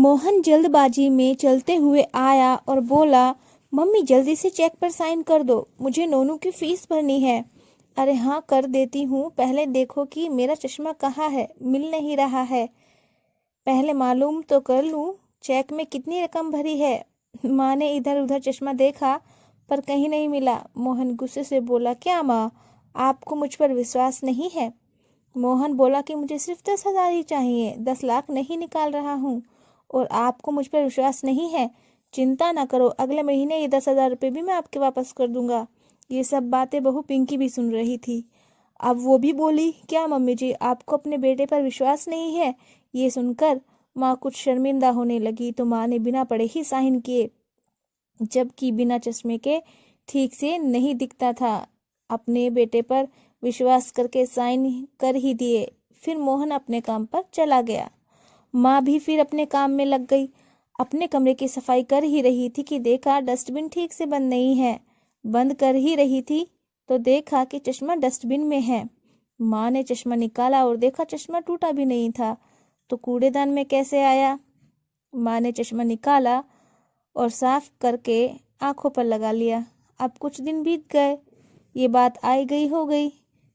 मोहन जल्दबाजी में चलते हुए आया और बोला, मम्मी जल्दी से चेक पर साइन कर दो, मुझे नोनू की फीस भरनी है। अरे हाँ कर देती हूँ, पहले देखो कि मेरा चश्मा कहाँ है, मिल नहीं रहा है। पहले मालूम तो कर लूँ चेक में कितनी रकम भरी है। माँ ने इधर उधर चश्मा देखा पर कहीं नहीं मिला। मोहन गुस्से से बोला, क्या माँ, आपको मुझ पर विश्वास नहीं है? मोहन बोला कि मुझे सिर्फ 10,000 ही चाहिए, 10 लाख नहीं निकाल रहा हूँ। और आपको मुझ पर विश्वास नहीं है? चिंता ना करो, अगले महीने ये 10,000 रुपये भी मैं आपके वापस कर दूंगा। ये सब बातें बहू पिंकी भी सुन रही थी। अब वो भी बोली, क्या मम्मी जी, आपको अपने बेटे पर विश्वास नहीं है? ये सुनकर माँ कुछ शर्मिंदा होने लगी तो माँ ने बिना पढ़े ही साइन किए, जबकि बिना चश्मे के ठीक से नहीं दिखता था। अपने बेटे पर विश्वास करके साइन कर ही दिए। फिर मोहन अपने काम पर चला गया। माँ भी फिर अपने काम में लग गई। अपने कमरे की सफाई कर ही रही थी कि देखा डस्टबिन ठीक से बंद नहीं है। बंद कर ही रही थी तो देखा कि चश्मा डस्टबिन में है। माँ ने चश्मा निकाला और देखा चश्मा टूटा भी नहीं था, तो कूड़ेदान में कैसे आया? माँ ने चश्मा निकाला और साफ करके आंखों पर लगा लिया। अब कुछ दिन बीत गए, ये बात आई गई हो गई,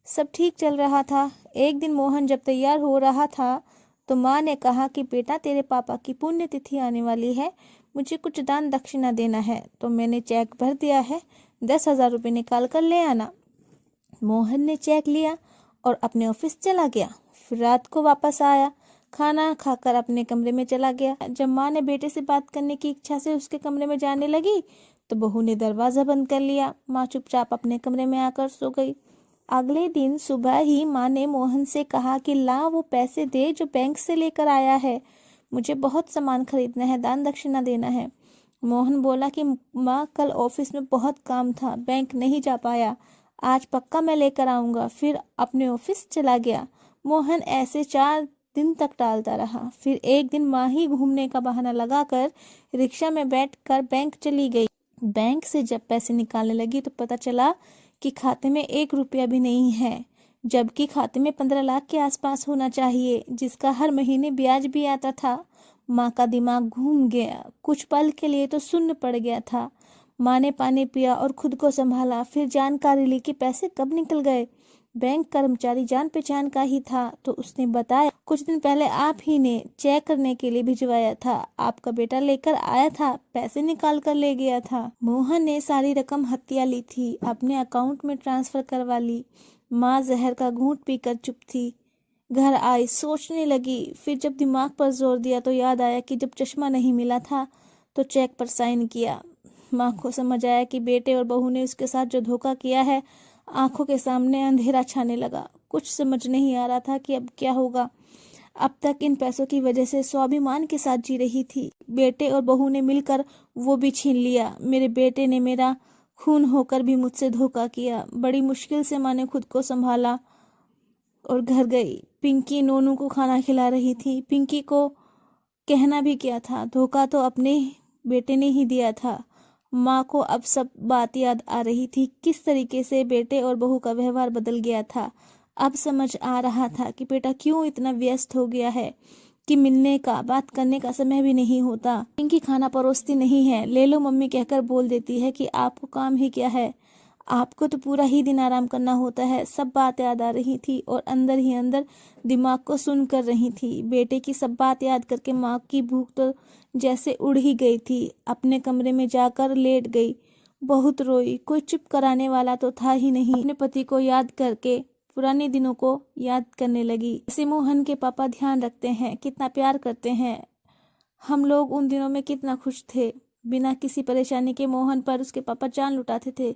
सब ठीक चल रहा था। एक दिन मोहन जब तैयार हो रहा था तो माँ ने कहा कि बेटा, तेरे पापा की पुण्यतिथि आने वाली है, मुझे कुछ दान दक्षिणा देना है, तो मैंने चेक भर दिया है, 10,000 रुपये निकाल कर ले आना। मोहन ने चेक लिया और अपने ऑफिस चला गया। फिर रात को वापस आया, खाना खाकर अपने कमरे में चला गया। जब माँ ने बेटे से बात करने की इच्छा से उसके कमरे में जाने लगी तो बहू ने दरवाजा बंद कर लिया। माँ चुपचाप अपने कमरे में आकर सो गई। अगले दिन सुबह ही माँ ने मोहन से कहा कि ला वो पैसे दे जो बैंक से लेकर आया है, मुझे बहुत सामान खरीदना है, दान दक्षिणा देना है। मोहन बोला कि माँ, कल ऑफिस में बहुत काम था, बैंक नहीं जा पाया, आज पक्का मैं लेकर आऊंगा। फिर अपने ऑफिस चला गया। मोहन ऐसे 4 दिन तक टालता रहा। फिर एक दिन माँ ही घूमने का बहाना लगाकर रिक्शा में बैठकर बैंक चली गई। बैंक से जब पैसे निकालने लगी तो पता चला कि खाते में 1 रुपया भी नहीं है, जबकि खाते में 15 लाख के आसपास होना चाहिए, जिसका हर महीने ब्याज भी आता था। माँ का दिमाग घूम गया, कुछ पल के लिए तो सुन्न पड़ गया था। माँ ने पानी पिया और खुद को संभाला। फिर जानकारी ली कि पैसे कब निकल गए। बैंक कर्मचारी जान पहचान का ही था, तो उसने बताया, कुछ दिन पहले आप ही ने चेक करने के लिए भिजवाया था, आपका बेटा लेकर आया था, पैसे निकाल कर ले गया था। मोहन ने सारी रकम हत्या ली थी, अपने अकाउंट में ट्रांसफर करवा ली। माँ जहर का घूंट पीकर चुप थी। घर आई, सोचने लगी। फिर जब दिमाग पर जोर दिया तो याद आया कि जब चश्मा नहीं मिला था तो चेक पर साइन किया। माँ को समझ आया कि बेटे और बहू ने उसके साथ जो धोखा किया है। आंखों के सामने अंधेरा छाने लगा। कुछ समझ नहीं आ रहा था कि अब क्या होगा। अब तक इन पैसों की वजह से स्वाभिमान के साथ जी रही थी। बेटे और बहू ने मिलकर वो भी छीन लिया। मेरे बेटे ने मेरा खून होकर भी मुझसे धोखा किया। बड़ी मुश्किल से माँ ने खुद को संभाला और घर गई। पिंकी नोनू को खाना खिला रही थी। पिंकी को कहना भी क्या था, धोखा तो अपने बेटे ने ही दिया था। माँ को अब सब बात याद आ रही थी, किस तरीके से बेटे और बहू का व्यवहार बदल गया था। अब समझ आ रहा था कि बेटा क्यों इतना व्यस्त हो गया है कि मिलने का, बात करने का समय भी नहीं होता। पिंकी खाना परोसती नहीं है, ले लो मम्मी कहकर बोल देती है कि आपको काम ही क्या है, आपको तो पूरा ही दिन आराम करना होता है। सब बात याद आ रही थी और अंदर ही अंदर दिमाग को सुन कर रही थी। बेटे की सब बात याद करके माँ की भूख तो जैसे उड़ ही गई थी। अपने कमरे में जाकर लेट गई, बहुत रोई। कोई चुप कराने वाला तो था ही नहीं। अपने पति को याद करके पुराने दिनों को याद करने लगी। जैसे मोहन के पापा ध्यान रखते हैं, कितना प्यार करते हैं। हम लोग उन दिनों में कितना खुश थे। बिना किसी परेशानी के मोहन पर उसके पापा जान लुटाते थे।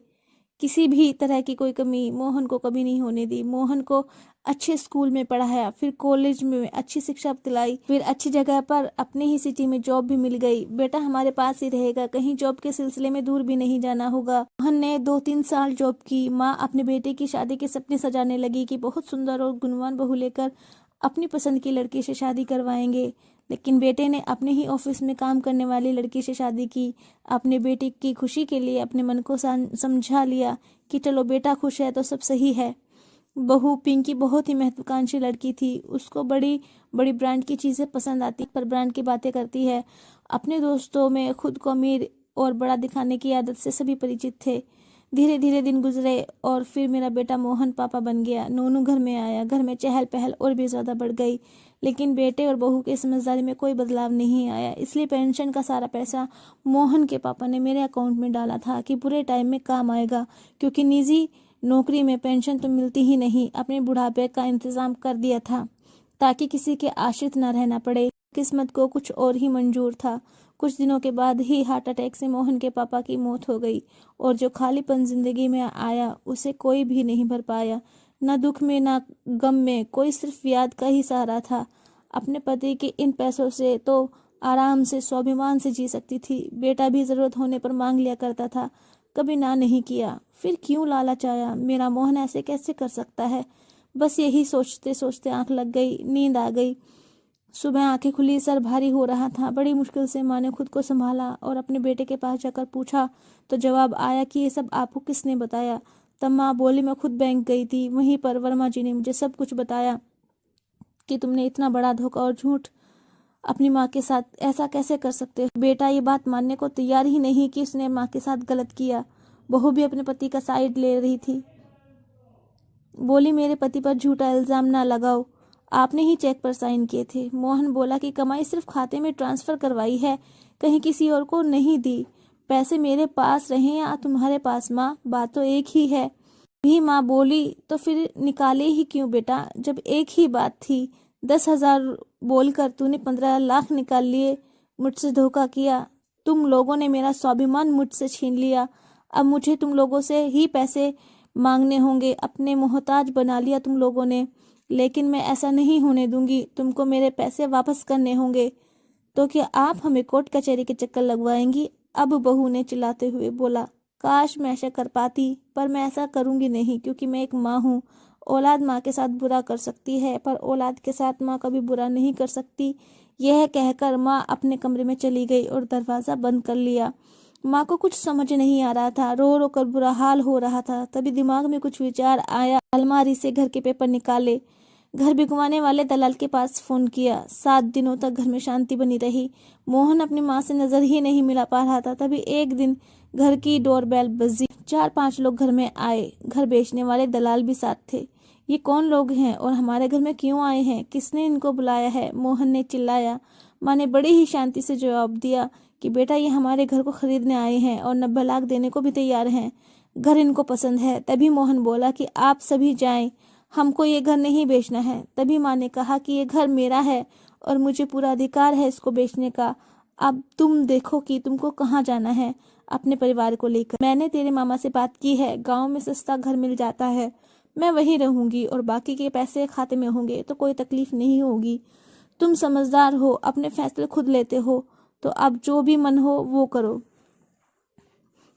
किसी भी तरह की कोई कमी मोहन को कभी नहीं होने दी। मोहन को अच्छे स्कूल में पढ़ाया, फिर कॉलेज में अच्छी शिक्षा दिलाई, फिर अच्छी जगह पर अपने ही सिटी में जॉब भी मिल गई। बेटा हमारे पास ही रहेगा, कहीं जॉब के सिलसिले में दूर भी नहीं जाना होगा। मोहन ने 2-3 साल जॉब की। माँ अपने बेटे की शादी के सपने सजाने लगी कि बहुत सुंदर और गुणवान बहू लेकर अपनी पसंद की लड़की से शादी करवाएंगे। लेकिन बेटे ने अपने ही ऑफिस में काम करने वाली लड़की से शादी की। अपने बेटे की खुशी के लिए अपने मन को समझा लिया कि चलो बेटा खुश है तो सब सही है। बहू पिंकी बहुत ही महत्वाकांक्षी लड़की थी। उसको बड़ी बड़ी ब्रांड की चीज़ें पसंद आती, पर ब्रांड की बातें करती है। अपने दोस्तों में खुद को अमीर और बड़ा दिखाने की आदत से सभी परिचित थे। धीरे धीरे दिन गुजरे और फिर मेरा बेटा मोहन पापा बन गया। नोनू घर में आया। घर में चहल पहल और भी ज़्यादा बढ़ गई। लेकिन बेटे और बहू की समझदारी में कोई बदलाव नहीं आया। इसलिए पेंशन का सारा पैसा मोहन के पापा ने मेरे अकाउंट में डाला था कि बुरे टाइम में काम आएगा, क्योंकि निजी नौकरी में पेंशन तो मिलती ही नहीं। अपने बुढ़ापे का इंतजाम कर दिया था ताकि किसी के आश्रित न रहना पड़े। किस्मत को कुछ और ही मंजूर था। कुछ दिनों के बाद ही हार्ट अटैक से मोहन के पापा की मौत हो गई और जो खालीपन जिंदगी में आया उसे कोई भी नहीं भर पाया। न दुख में न गम में, कोई सिर्फ याद का ही सहारा था। अपने पति के इन पैसों से तो आराम से स्वाभिमान से जी सकती थी। बेटा भी जरूरत होने पर मांग लिया करता था, कभी ना नहीं किया। फिर क्यों लालच आया? मेरा मोहन ऐसे कैसे कर सकता है? बस यही सोचते सोचते आंख लग गई, नींद आ गई। सुबह आंखें खुली, सर भारी हो रहा था। बड़ी मुश्किल से माँ ने खुद को संभाला और अपने बेटे के पास जाकर पूछा तो जवाब आया कि ये सब आपको किसने बताया? तब माँ बोली, मैं खुद बैंक गई थी, वहीं पर वर्मा जी ने मुझे सब कुछ बताया कि तुमने इतना बड़ा धोखा और झूठ अपनी माँ के साथ ऐसा कैसे कर सकते हो? बेटा ये बात मानने को तैयार ही नहीं कि उसने माँ के साथ गलत किया। बहू भी अपने पति का साइड ले रही थी। बोली, मेरे पति पर झूठा इल्जाम ना लगाओ, आपने ही चेक पर साइन किए थे। मोहन बोला कि कमाई सिर्फ खाते में ट्रांसफर करवाई है, कहीं किसी और को नहीं दी। पैसे मेरे पास रहे या तुम्हारे पास माँ, बात तो एक ही है। भी माँ बोली, तो फिर निकाले ही क्यों बेटा, जब एक ही बात थी। 10,000 बोलकर तूने 15 लाख निकाल लिए। मुझसे धोखा किया। तुम लोगों ने मेरा स्वाभिमान मुझसे छीन लिया। अब मुझे तुम लोगों से ही पैसे मांगने होंगे। अपने मोहताज बना लिया तुम लोगों ने, लेकिन मैं ऐसा नहीं होने दूंगी। तुमको मेरे पैसे वापस करने होंगे। तो क्या आप हमें कोर्ट कचहरी के चक्कर लगवाएंगी? अब बहू ने चिल्लाते हुए बोला, काश मैं ऐसा कर पाती, पर मैं ऐसा करूंगी नहीं, क्योंकि मैं एक माँ हूँ। औलाद माँ के साथ बुरा कर सकती है, पर औलाद के साथ माँ कभी बुरा नहीं कर सकती। यह कहकर माँ अपने कमरे में चली गई और दरवाजा बंद कर लिया। माँ को कुछ समझ नहीं आ रहा था। रो रो कर बुरा हाल हो रहा था। तभी दिमाग में कुछ विचार आया। अलमारी से घर के पेपर निकाले, घर बिकवाने वाले दलाल के पास फोन किया। 7 दिनों तक घर में शांति बनी रही। मोहन अपनी माँ से नजर ही नहीं मिला पा रहा था। तभी एक दिन घर की डोरबेल बजी। 4-5 लोग घर में आए। घर बेचने वाले दलाल भी साथ थे। ये कौन लोग हैं और हमारे घर में क्यों आए हैं? किसने इनको बुलाया है? मोहन ने चिल्लाया। माँ ने बड़ी ही शांति से जवाब दिया कि बेटा, ये हमारे घर को खरीदने आए हैं और 90 लाख देने को भी तैयार हैं। घर इनको पसंद है। तभी मोहन बोला कि आप सभी जाएं, हमको ये घर नहीं बेचना है। तभी माँ ने कहा कि ये घर मेरा है और मुझे पूरा अधिकार है इसको बेचने का। अब तुम देखो कि तुमको कहाँ जाना है अपने परिवार को लेकर। मैंने तेरे मामा से बात की है, गांव में सस्ता घर मिल जाता है, मैं वहीं रहूंगी और बाकी के पैसे खाते में होंगे तो कोई तकलीफ नहीं होगी। तुम समझदार हो, अपने फैसले खुद लेते हो, तो अब जो भी मन हो वो करो।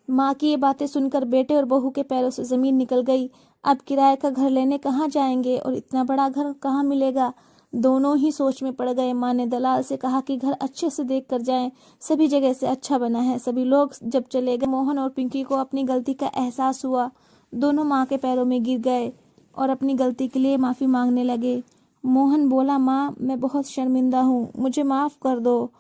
माँ की ये बातें सुनकर बेटे और बहू के पैरों से जमीन निकल गई। अब किराए का घर लेने कहाँ जाएंगे और इतना बड़ा घर कहाँ मिलेगा? दोनों ही सोच में पड़ गए। माँ ने दलाल से कहा कि घर अच्छे से देख कर जाएं, सभी जगह से अच्छा बना है। सभी लोग जब चले गए, मोहन और पिंकी को अपनी गलती का एहसास हुआ। दोनों माँ के पैरों में गिर गए और अपनी गलती के लिए माफी मांगने लगे। मोहन बोला, माँ मैं बहुत शर्मिंदा हूँ, मुझे माफ कर दो,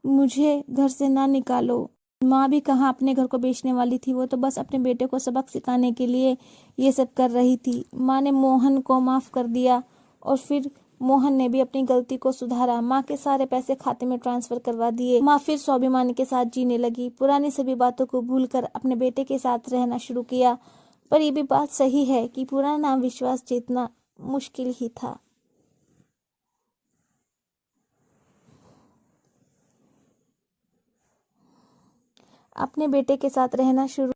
मुझे घर से ना निकालो। माँ भी कहाँ अपने घर को बेचने वाली थी, वो तो बस अपने बेटे को सबक सिखाने के लिए ये सब कर रही थी। माँ ने मोहन को माफ कर दिया और फिर मोहन ने भी अपनी गलती को सुधारा। माँ के सारे पैसे खाते में ट्रांसफर करवा दिए। माँ फिर स्वाभिमान के साथ जीने लगी। पुरानी सभी बातों को भूलकर अपने बेटे के साथ रहना शुरू किया। पर ये भी बात सही है कि पुराना विश्वास जीतना मुश्किल ही था। अपने बेटे के साथ रहना शुरू